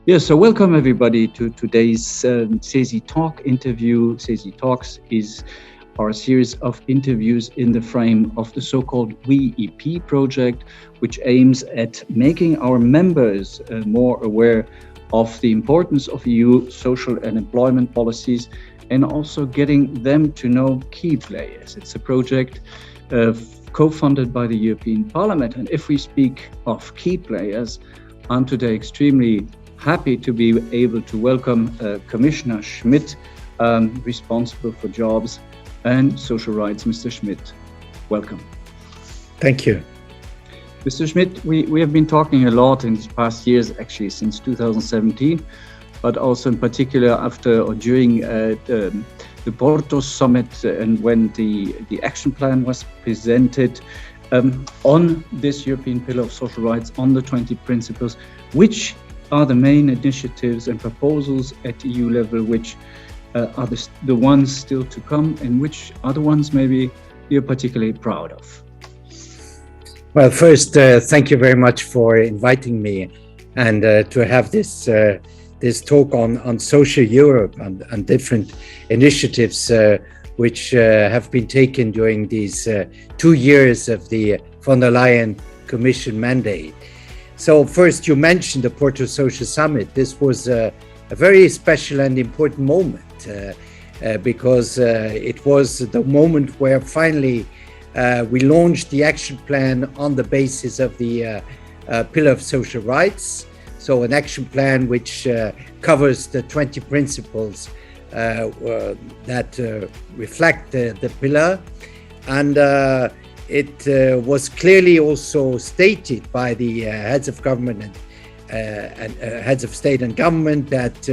Yeah, so welcome everybody to today's CESI Talk interview. CESI Talks is our series of interviews in the frame of the so-called WEEP project, which aims at making our members more aware of the importance of EU social and employment policies and also getting them to know key players. It's a project co-funded by the European Parliament. And if we speak of key players, I'm today extremely happy to be able to welcome Commissioner Schmit, responsible for jobs and social rights. Mr. Schmit, welcome. Thank you. Mr. Schmit, we have been talking a lot in the past years, actually since 2017, but also in particular after or during the Porto summit and when the action plan was presented on this European Pillar of Social Rights, on the 20 principles, which are the main initiatives and proposals at EU level, which are the ones still to come, and which are the ones maybe you're particularly proud of? Well, first, thank you very much for inviting me and to have this talk on social Europe and different initiatives which have been taken during these 2 years of the von der Leyen Commission mandate. So first, you mentioned the Porto Social Summit. This was a very special and important moment because it was the moment where finally we launched the action plan on the basis of the Pillar of Social Rights. So an action plan which covers the 20 principles that reflect the pillar. And it was clearly also stated by the heads of government and heads of state and government that,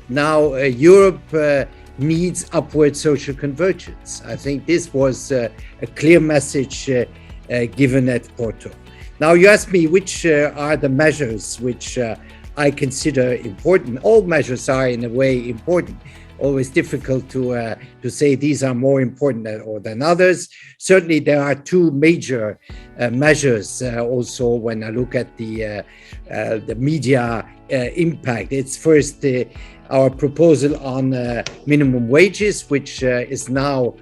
now Europe needs upward social convergence. I think this was a clear message given at Porto. Now, you asked me which are the measures which I consider important. All measures are in a way important. Always difficult to say these are more important than others. Certainly, there are two major measures also when I look at the media impact. It's first our proposal on minimum wages, which has now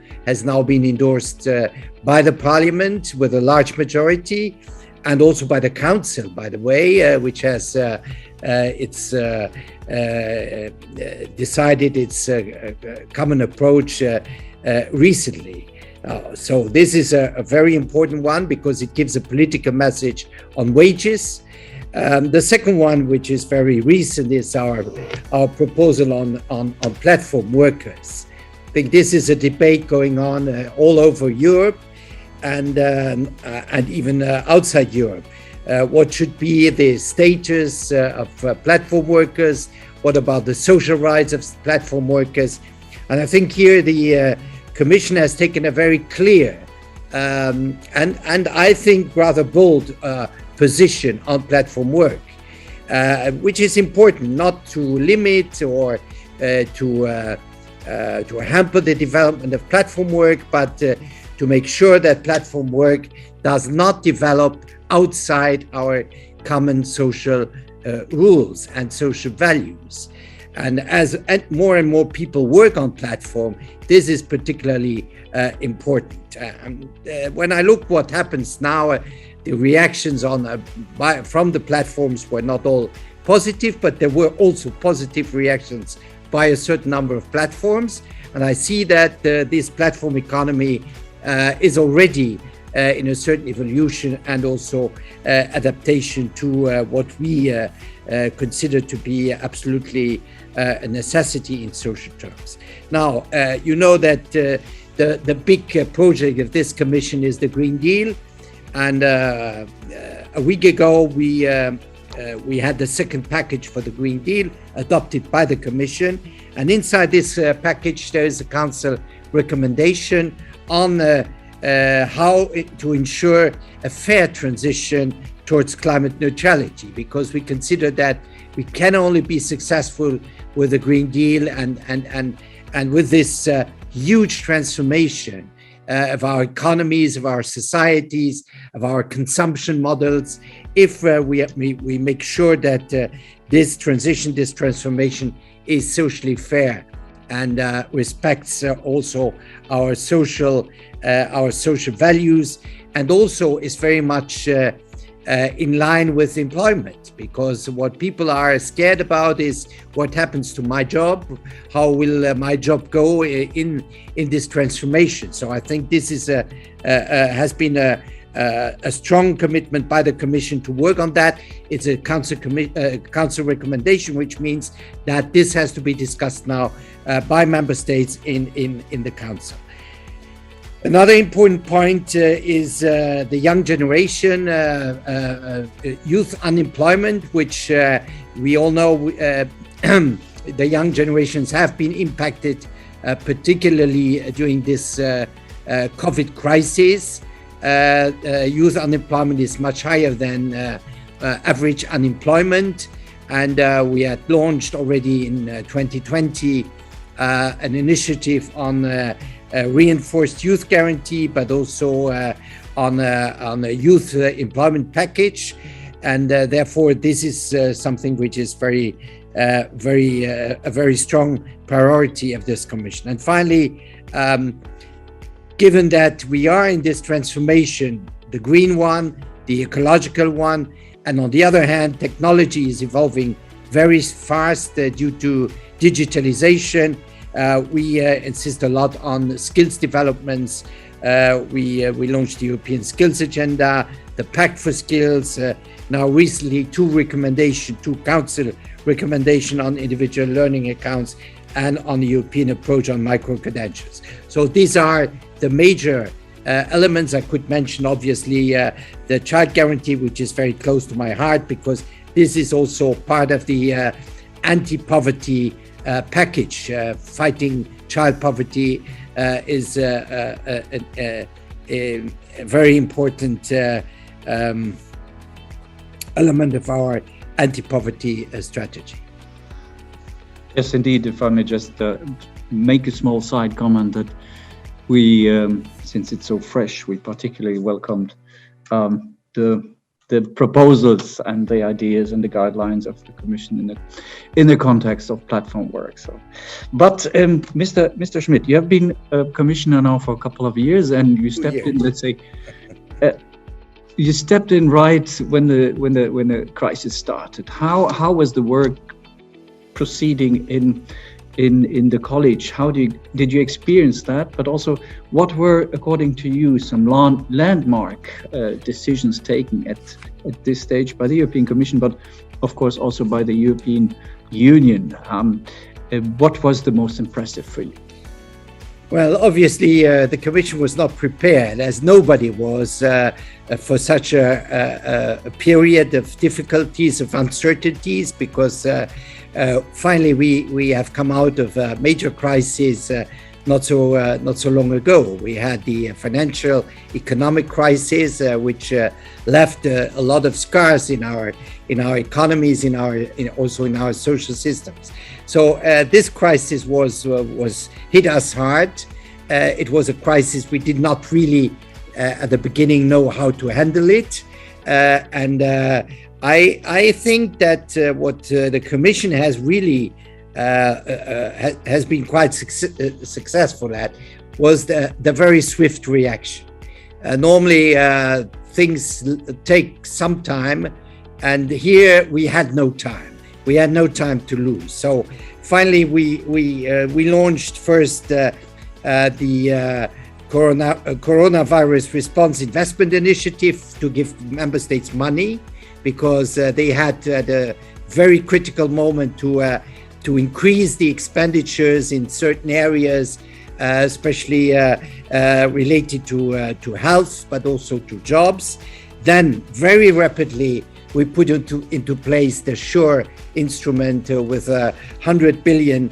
been endorsed by the Parliament with a large majority, and also by the Council, by the way, which has decided its common approach recently. So this is a very important one because it gives a political message on wages. The second one, which is very recent, is our proposal on platform workers. I think this is a debate going on all over Europe and even outside Europe. What should be the status of platform workers? What about the social rights of platform workers? And I think here the Commission has taken a very clear and I think rather bold position on platform work, which is important, not to limit or to hamper the development of platform work, but to make sure that platform work does not develop outside our common social rules and social values. And as more and more people work on platform, this is particularly important. When I look what happens now, the reactions from the platforms were not all positive, but there were also positive reactions by a certain number of platforms. And I see that this platform economy is already in a certain evolution and also adaptation to what we consider to be absolutely a necessity in social terms. Now, you know that the big project of this Commission is the Green Deal. And a week ago, we had the second package for the Green Deal adopted by the Commission. And inside this package, there is a Council recommendation on how to ensure a fair transition towards climate neutrality, because we consider that we can only be successful with the Green Deal and with this huge transformation of our economies, of our societies, of our consumption models, if we make sure that this transition, this transformation is socially fair and respects also our social values, and also is very much in line with employment, because what people are scared about is what happens to my job, how will my job go in this transformation. So I think this is has been a strong commitment by the Commission to work on that. It's a council recommendation, which means that this has to be discussed now by member states in the council. Another important point is the young generation, youth unemployment, which we all know the young generations have been impacted, particularly during this COVID crisis. Youth unemployment is much higher than average unemployment, and we had launched already in 2020 an initiative on reinforced youth guarantee, but also on a youth employment package, and therefore this is something which is a very strong priority of this Commission. And finally, given that we are in this transformation, the green one, the ecological one, and on the other hand, technology is evolving very fast due to digitalization. We insist a lot on skills developments. We launched the European Skills Agenda, the Pact for Skills, now recently two council recommendation on individual learning accounts, and on the European approach on micro-credentials. So these are the major elements. I could mention, obviously, the child guarantee, which is very close to my heart, because this is also part of the anti-poverty package. Fighting child poverty is a very important element of our anti-poverty strategy. Yes, indeed. If I may just make a small side comment that we, since it's so fresh, we particularly welcomed the proposals and the ideas and the guidelines of the Commission in the context of platform work. So, but Mr. Schmidt, you have been a commissioner now for a couple of years, and you stepped in. Let's say you stepped in right when the crisis started. How was the work proceeding in the college? How did you experience that? But also, what were, according to you, some landmark decisions taken at this stage by the European Commission, but of course also by the European Union? What was the most impressive for you? Well, obviously, the Commission was not prepared, as nobody was, for such a period of difficulties, of uncertainties, because finally we have come out of a major crisis not so long ago. We had the financial economic crisis, which left a lot of scars in our economies, also in our social systems. So this crisis was hit us hard. It was a crisis we did not really at the beginning know how to handle it, and I think that what the Commission has really has been quite successful at was the very swift reaction. Normally things take some time, and here we had no time. We had no time to lose. So finally we launched first the Coronavirus Response Investment Initiative to give member states money, because they had the very critical moment to increase the expenditures in certain areas, especially related to health, but also to jobs. Then very rapidly we put into place the SURE instrument with 100 billion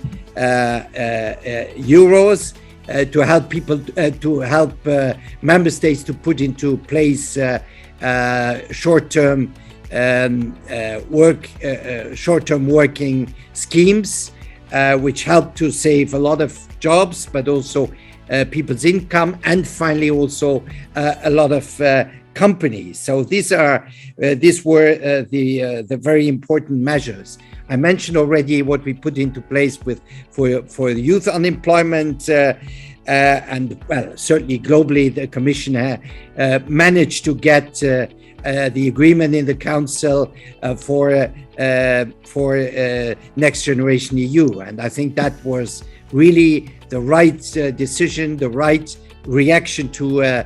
euros to help people, to help member states to put into place short-term working schemes, which help to save a lot of jobs, but also people's income, and finally also a lot of companies. So these were the very important measures. I mentioned already what we put into place for youth unemployment, and well, certainly globally, the Commission managed to get the agreement in the Council for Next Generation EU, and I think that was really the right decision, the right reaction to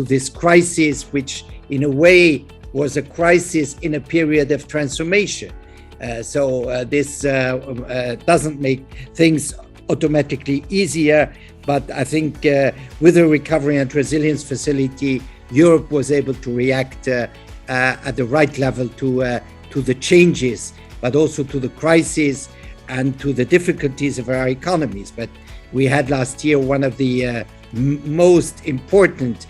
this crisis, which in a way was a crisis in a period of transformation. So this doesn't make things automatically easier, but I think with the Recovery and Resilience Facility, Europe was able to react at the right level to the changes, but also to the crisis and to the difficulties of our economies. But we had last year one of the most important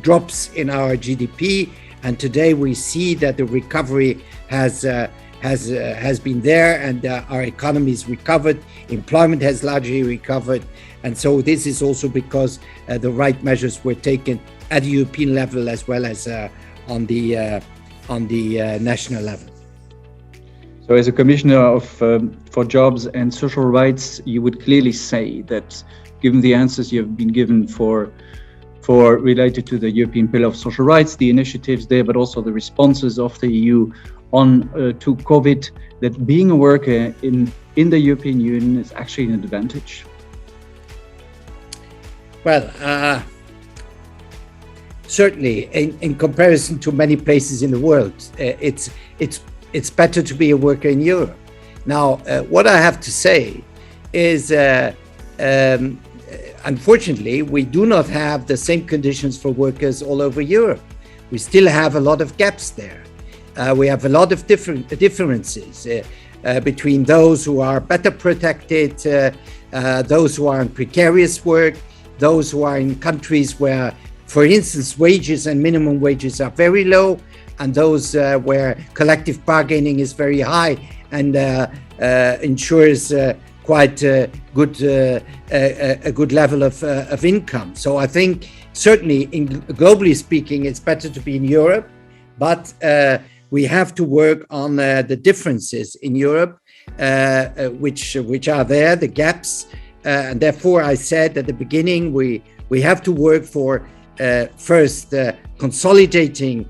drops in our GDP, and today we see that the recovery has been there, and our economy is recovered. Employment has largely recovered, and so this is also because the right measures were taken at the European level as well as on the national level. So, as a Commissioner for Jobs and Social Rights, you would clearly say that, given the answers you have been given for related to the European Pillar of Social Rights, the initiatives there, but also the responses of the EU on to COVID, that being a worker in the European Union is actually an advantage? Well, certainly, in comparison to many places in the world, it's better to be a worker in Europe. Now, what I have to say is, unfortunately, we do not have the same conditions for workers all over Europe. We still have a lot of gaps there. We have a lot of differences between those who are better protected, those who are in precarious work, those who are in countries where, for instance, wages and minimum wages are very low, and those where collective bargaining is very high and ensures quite a good level of income. So I think certainly, globally speaking, it's better to be in Europe, but we have to work on the differences in Europe, which are there, the gaps, and therefore I said at the beginning we have to work for first consolidating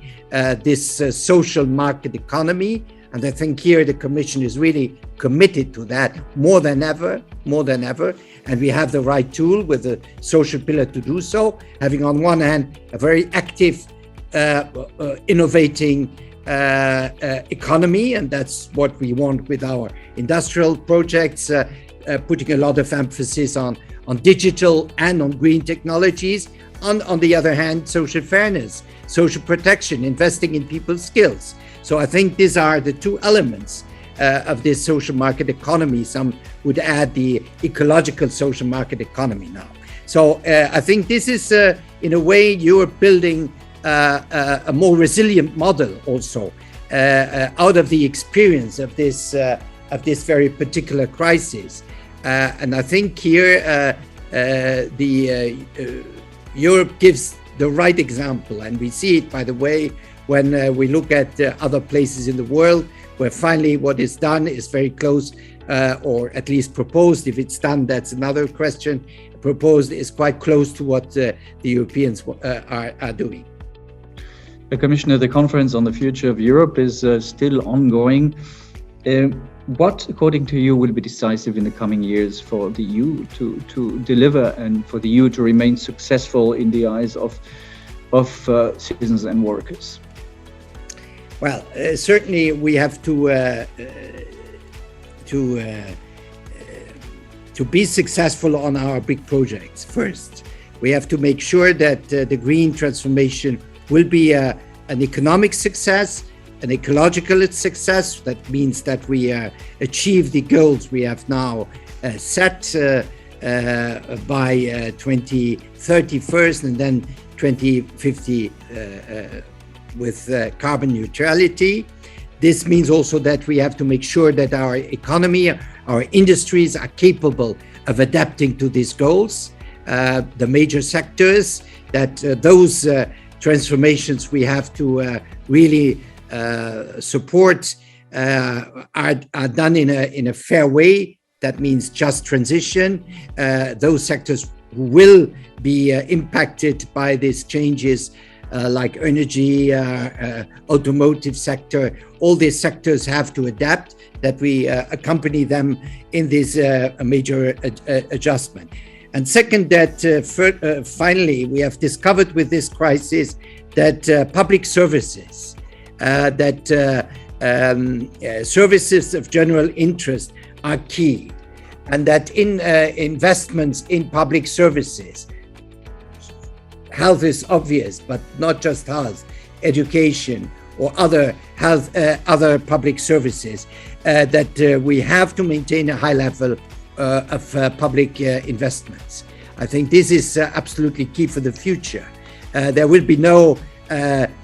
this social market economy, and I think here the Commission is really committed to that more than ever, and we have the right tool with the social pillar to do so, having on one hand a very active, innovating economy, and that's what we want with our industrial projects, putting a lot of emphasis on digital and on green technologies. On the other hand, social fairness, social protection, investing in people's skills. So I think these are the two elements of this social market economy. Some would add the ecological social market economy now. So I think this is, in a way, you're building a more resilient model also out of the experience of this very particular crisis. And I think here Europe gives the right example, and we see it, by the way, when we look at other places in the world where finally what is done is very close, or at least proposed. If it's done, that's another question. Proposed is quite close to what the Europeans are doing. Commissioner, the conference on the future of Europe is still ongoing. What, according to you, will be decisive in the coming years for the EU to deliver and for the EU to remain successful in the eyes of citizens and workers? Well, certainly we have to be successful on our big projects. First, we have to make sure that the green transformation will be an economic success, an ecological success. That means that we achieve the goals we have now set by 2030 first, and then 2050 with carbon neutrality. This means also that we have to make sure that our economy, our industries are capable of adapting to these goals. the major sectors, that those transformations we have to really support are done in a fair way. That means just transition. Those sectors who will be impacted by these changes, like energy, automotive sector, all these sectors have to adapt, that we accompany them in this major adjustment. And second, that finally, we have discovered with this crisis that public services, services of general interest are key, and that in investments in public services, health is obvious, but not just health, education or other health, other public services, that we have to maintain a high level of public investments. I think this is absolutely key for the future. There will be no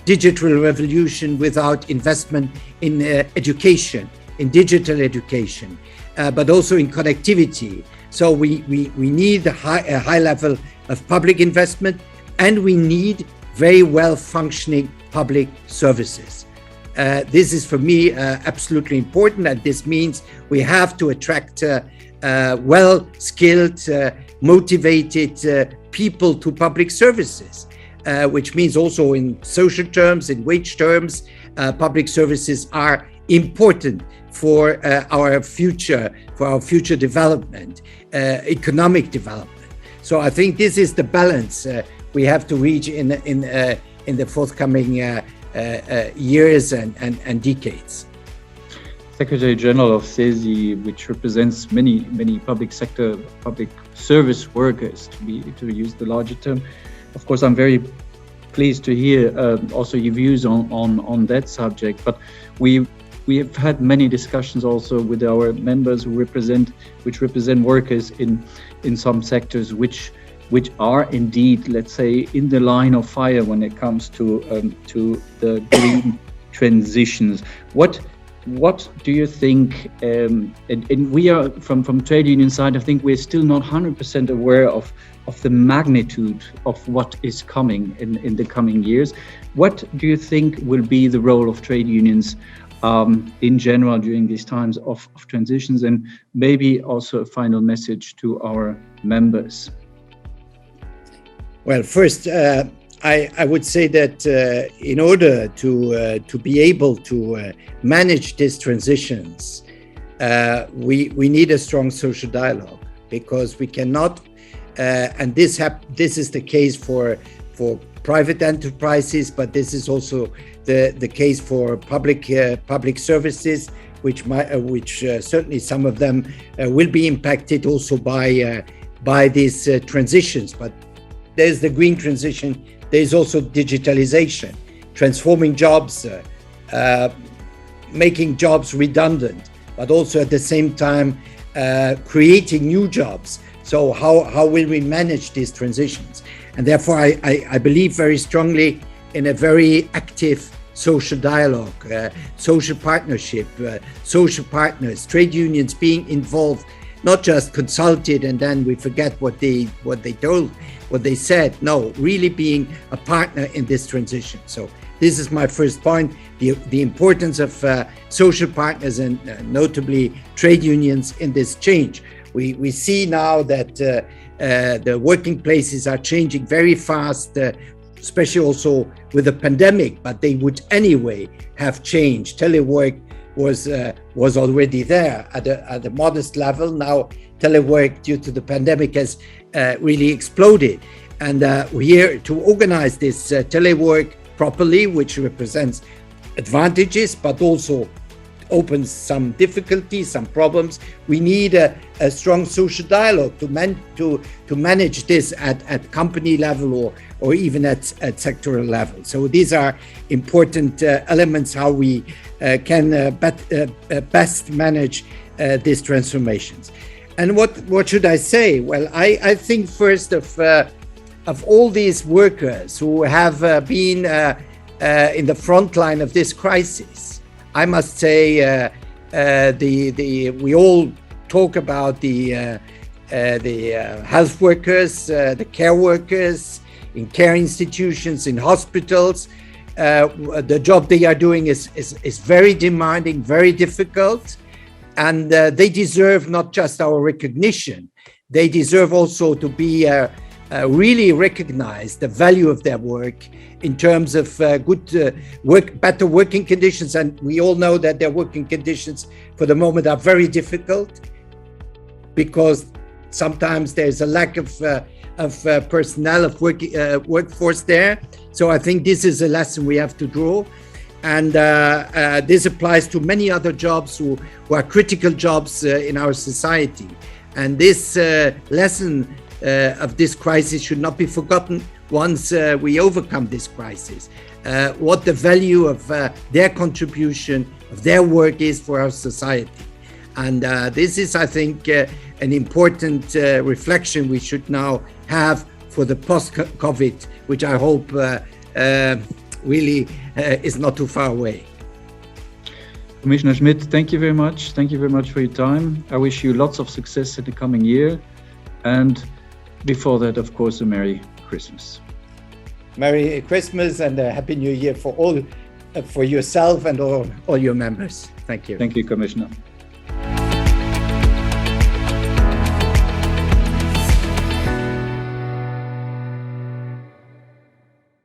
digital revolution without investment in education, in digital education, but also in connectivity. So we need a high level of public investment, and we need very well functioning public services. This is for me absolutely important, and this means we have to attract well-skilled, motivated people to public services, which means also in social terms, in wage terms, public services are important for our future development, economic development. So I think this is the balance we have to reach in the forthcoming years and decades. Secretary General of SESI, which represents many public sector, public service workers, to use the larger term. Of course, I'm very pleased to hear also your views on that subject. But we have had many discussions also with our members which represent workers in some sectors which are indeed, let's say, in the line of fire when it comes to the green transitions. What do you think? And we are from trade union side, I think we're still not 100% aware of the magnitude of what is coming in the coming years. What do you think will be the role of trade unions in general during these times of transitions, and maybe also a final message to our members? Well, first, I would say that in order to be able to manage these transitions, we need a strong social dialogue, because we cannot, and this is the case for private enterprises, but this is also the case for public services, which certainly some of them will be impacted also by these transitions. But there's the green transition. There's also digitalization, transforming jobs, making jobs redundant, but also at the same time creating new jobs. So how will we manage these transitions? And therefore, I believe very strongly in a very active social dialogue, social partnership, social partners, trade unions being involved, not just consulted and then we forget what they said. No, really being a partner in this transition. So this is my first point, the importance of social partners and notably trade unions in this change. We see now that the working places are changing very fast, especially also with the pandemic, but they would anyway have changed. Telework was already there at a modest level. Now telework due to the pandemic has really exploded. And we're here to organize this telework properly, which represents advantages, but also opens some difficulties, some problems. We need a strong social dialogue to manage this at company level or even at sectoral level. So these are important elements how we can best manage these transformations. And what should I say? Well, I think first of all these workers who have been in the front line of this crisis. I must say we all talk about the the health workers, the care workers in care institutions, in hospitals. The job they are doing is very demanding, very difficult, and they deserve not just our recognition, they deserve also to be really recognize the value of their work in terms of good better working conditions. And we all know that their working conditions for the moment are very difficult because sometimes there's a lack of personnel, of workforce there. So I think this is a lesson we have to draw. And this applies to many other jobs who are critical jobs in our society. And this lesson of this crisis should not be forgotten once we overcome this crisis. What the value of their contribution, of their work is for our society. And this is, I think, an important reflection we should now have for the post-COVID, which I hope really is not too far away. Commissioner Schmidt, thank you very much. Thank you very much for your time. I wish you lots of success in the coming year. And before that, of course, a Merry Christmas. Merry Christmas and a Happy New Year for all, for yourself and all your members. Thank you. Thank you, Commissioner.